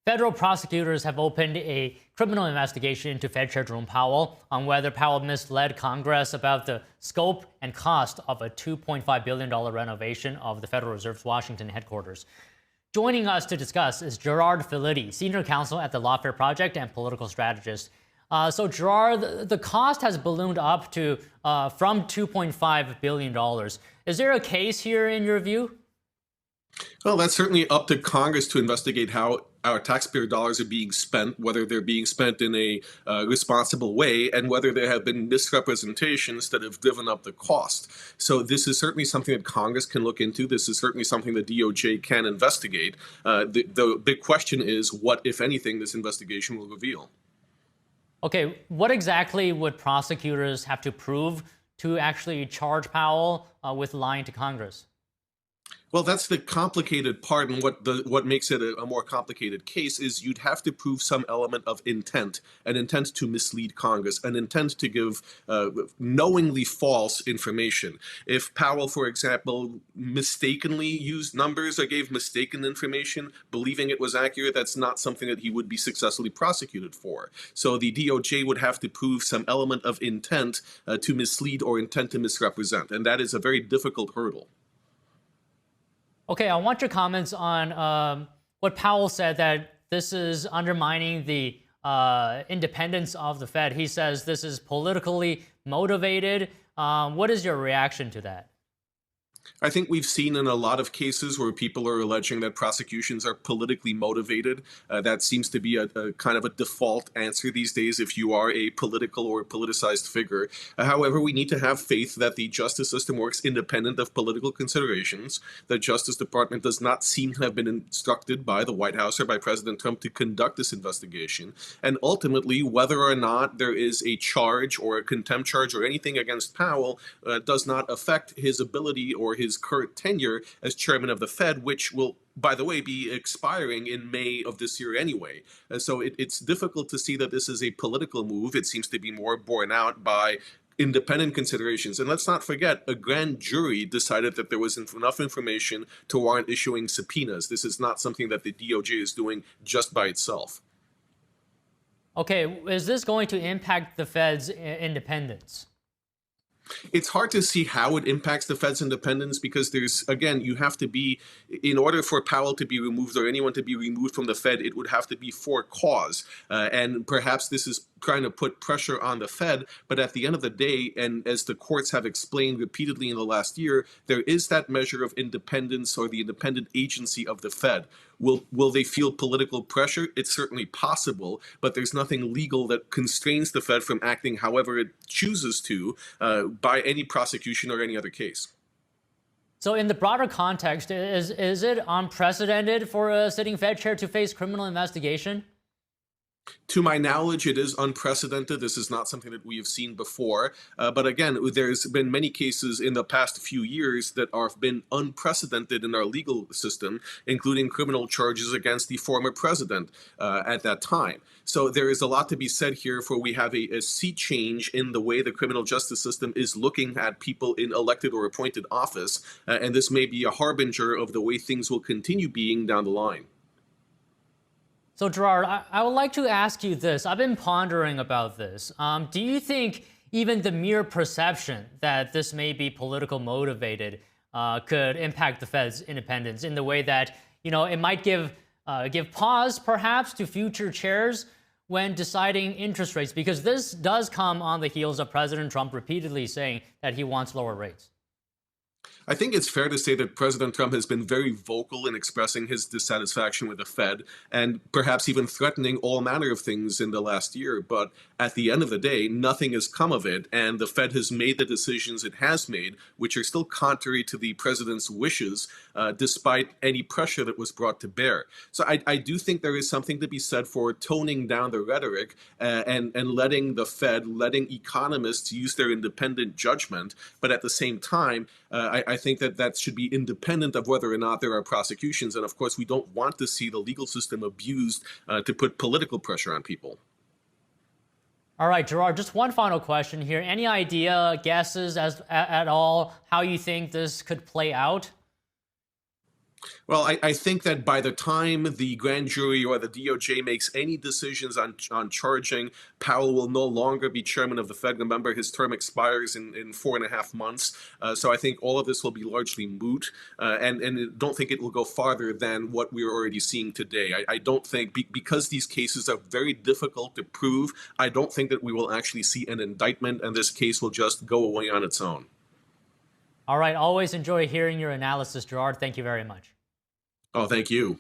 Federal prosecutors have opened a criminal investigation into Fed Chair Jerome Powell on whether Powell misled Congress about the scope and cost of a $2.5 billion renovation of the Federal Reserve's Washington headquarters. Joining us to discuss is Gerard Filitti, senior counsel at the Lawfare Project and political strategist. So Gerard, the cost has ballooned up to from $2.5 billion. Is there a case here in your view? Well, that's certainly up to Congress to investigate how our taxpayer dollars are being spent, whether they're being spent in a responsible way, and whether there have been misrepresentations that have driven up the cost. So this is certainly something that Congress can look into. This is certainly something the DOJ can investigate. The big question is, what, if anything, this investigation will reveal. Okay, what exactly would prosecutors have to prove to actually charge Powell with lying to Congress? Well, that's the complicated part, and what makes it a more complicated case is you'd have to prove some element of intent, an intent to mislead Congress, an intent to give knowingly false information. If Powell, for example, mistakenly used numbers or gave mistaken information, believing it was accurate, that's not something that he would be successfully prosecuted for. So the DOJ would have to prove some element of intent to mislead or intent to misrepresent, and that is a very difficult hurdle. Okay, I want your comments on what Powell said, that this is undermining the independence of the Fed. He says this is politically motivated. What is your reaction to that? I think we've seen in a lot of cases where people are alleging that prosecutions are politically motivated. That seems to be a kind of a default answer these days if you are a political or politicized figure. However, we need to have faith that the justice system works independent of political considerations. The Justice Department does not seem to have been instructed by the White House or by President Trump to conduct this investigation. And ultimately, whether or not there is a charge or a contempt charge or anything against Powell does not affect his ability or his current tenure as chairman of the Fed, which will, by the way, be expiring in May of this year anyway. So it's difficult to see that this is a political move. It seems to be more borne out by independent considerations. And let's not forget, a grand jury decided that there was enough information to warrant issuing subpoenas. This is not something that the DOJ is doing just by itself. Okay, is this going to impact the Fed's independence? It's hard to see how it impacts the Fed's independence because there's, again, you have to be, in order for Powell to be removed or anyone to be removed from the Fed, it would have to be for cause. And perhaps this is trying to put pressure on the Fed, but at the end of the day, and as the courts have explained repeatedly in the last year, there is that measure of independence or the independent agency of the Fed. Will they feel political pressure? It's certainly possible, but there's nothing legal that constrains the Fed from acting however it chooses to by any prosecution or any other case. So in the broader context, is it unprecedented for a sitting Fed chair to face criminal investigation? To my knowledge, it is unprecedented. This is not something that we have seen before. But again, there's been many cases in the past few years that have been unprecedented in our legal system, including criminal charges against the former president at that time. So there is a lot to be said here for we have a sea change in the way the criminal justice system is looking at people in elected or appointed office. And this may be a harbinger of the way things will continue being down the line. So Gerard, I would like to ask you this. I've been pondering about this. Do you think even the mere perception that this may be political motivated could impact the Fed's independence in the way that, you know, it might give pause perhaps to future chairs when deciding interest rates? Because this does come on the heels of President Trump repeatedly saying that he wants lower rates. I think it's fair to say that President Trump has been very vocal in expressing his dissatisfaction with the Fed and perhaps even threatening all manner of things in the last year. But at the end of the day, nothing has come of it. And the Fed has made the decisions it has made, which are still contrary to the president's wishes, despite any pressure that was brought to bear. So I do think there is something to be said for toning down the rhetoric and letting the Fed, letting economists use their independent judgment. But at the same time, I think that should be independent of whether or not there are prosecutions. And of course, we don't want to see the legal system abused to put political pressure on people. All right, Gerard, just one final question here. Any idea, guesses at all, how you think this could play out? Well, I think that by the time the grand jury or the DOJ makes any decisions on charging, Powell will no longer be chairman of the Fed. Remember, his term expires in 4.5 months. So I think all of this will be largely moot, and don't think it will go farther than what we're already seeing today. I don't think, because these cases are very difficult to prove, I don't think that we will actually see an indictment, and this case will just go away on its own. All right, always enjoy hearing your analysis, Gerard. Thank you very much. Oh, thank you.